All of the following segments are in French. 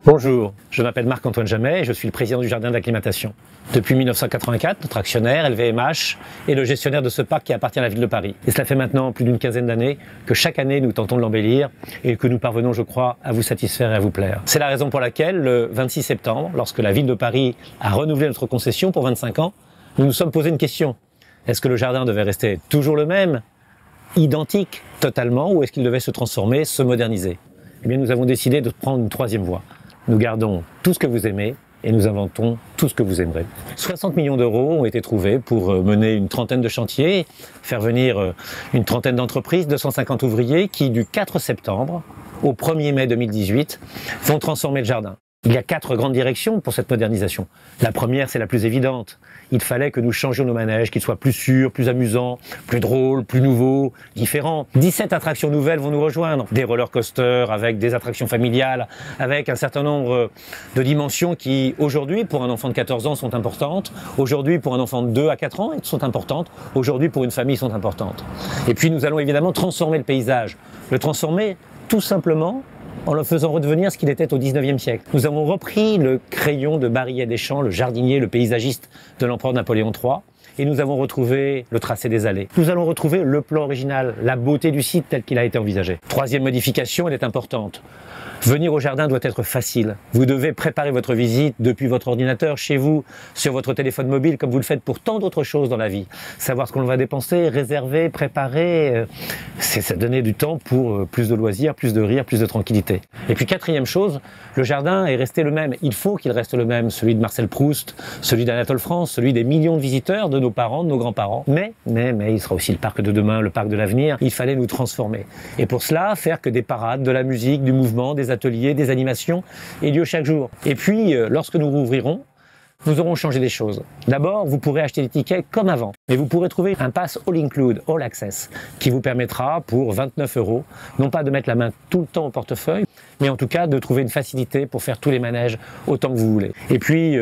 Bonjour, je m'appelle Marc-Antoine Jamet et je suis le président du jardin d'acclimatation. Depuis 1984, notre actionnaire, LVMH, est le gestionnaire de ce parc qui appartient à la ville de Paris. Et cela fait maintenant plus d'une quinzaine d'années que chaque année nous tentons de l'embellir et que nous parvenons, je crois, à vous satisfaire et à vous plaire. C'est la raison pour laquelle, le 26 septembre, lorsque la ville de Paris a renouvelé notre concession pour 25 ans, nous nous sommes posé une question. Est-ce que le jardin devait rester toujours le même, identique, totalement, ou est-ce qu'il devait se transformer, se moderniser? Eh bien, nous avons décidé de prendre une troisième voie. Nous gardons tout ce que vous aimez et nous inventons tout ce que vous aimerez. 60 millions d'euros ont été trouvés pour mener une trentaine de chantiers, faire venir une trentaine d'entreprises, 250 ouvriers qui, du 4 septembre au 1er mai 2018, vont transformer le jardin. Il y a 4 grandes directions pour cette modernisation. La première, c'est la plus évidente. Il fallait que nous changions nos manèges, qu'ils soient plus sûrs, plus amusants, plus drôles, plus nouveaux, différents. 17 attractions nouvelles vont nous rejoindre. Des roller coasters avec des attractions familiales, avec un certain nombre de dimensions qui, aujourd'hui, pour un enfant de 14 ans, sont importantes. Aujourd'hui, pour un enfant de 2 à 4 ans, sont importantes. Aujourd'hui, pour une famille, sont importantes. Et puis, nous allons évidemment transformer le paysage. Le transformer, tout simplement, en le faisant redevenir ce qu'il était au 19e siècle. Nous avons repris le crayon de Barillet-Deschamps, le jardinier, le paysagiste de l'empereur Napoléon III, et nous avons retrouvé le tracé des allées. Nous allons retrouver le plan original, la beauté du site tel qu'il a été envisagé. Troisième modification, elle est importante. Venir au jardin doit être facile. Vous devez préparer votre visite depuis votre ordinateur, chez vous, sur votre téléphone mobile, comme vous le faites pour tant d'autres choses dans la vie. Savoir ce qu'on va dépenser, réserver, préparer, c'est donner du temps pour plus de loisirs, plus de rire, plus de tranquillité. Et puis quatrième chose, le jardin est resté le même. Il faut qu'il reste le même, celui de Marcel Proust, celui d'Anatole France, celui des millions de visiteurs, de nos parents, de nos grands-parents. Mais il sera aussi le parc de demain, le parc de l'avenir. Il fallait nous transformer. Et pour cela, faire que des parades, de la musique, du mouvement, des ateliers, des animations aient lieu chaque jour. Et puis, lorsque nous rouvrirons, nous aurons changé des choses. D'abord, vous pourrez acheter des tickets comme avant, mais vous pourrez trouver un pass All Include, All Access, qui vous permettra pour 29 €, non pas de mettre la main tout le temps au portefeuille, mais en tout cas de trouver une facilité pour faire tous les manèges autant que vous voulez. Et puis,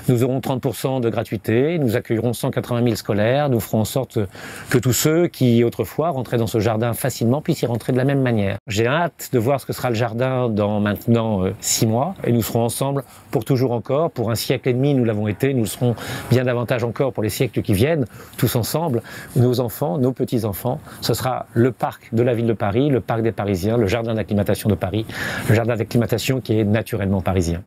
nous aurons 30% de gratuité, nous accueillerons 180 000 scolaires, nous ferons en sorte que tous ceux qui autrefois rentraient dans ce jardin facilement puissent y rentrer de la même manière. J'ai hâte de voir ce que sera le jardin dans maintenant 6 mois, et nous serons ensemble pour toujours encore, pour un siècle et demi, nous l'avons été, nous le serons bien davantage encore pour les siècles qui viennent, tous ensemble, nos enfants, nos petits-enfants. Ce sera le parc de la ville de Paris, le parc des Parisiens, le jardin d'acclimatation de Paris, le jardin d'acclimatation qui est naturellement parisien.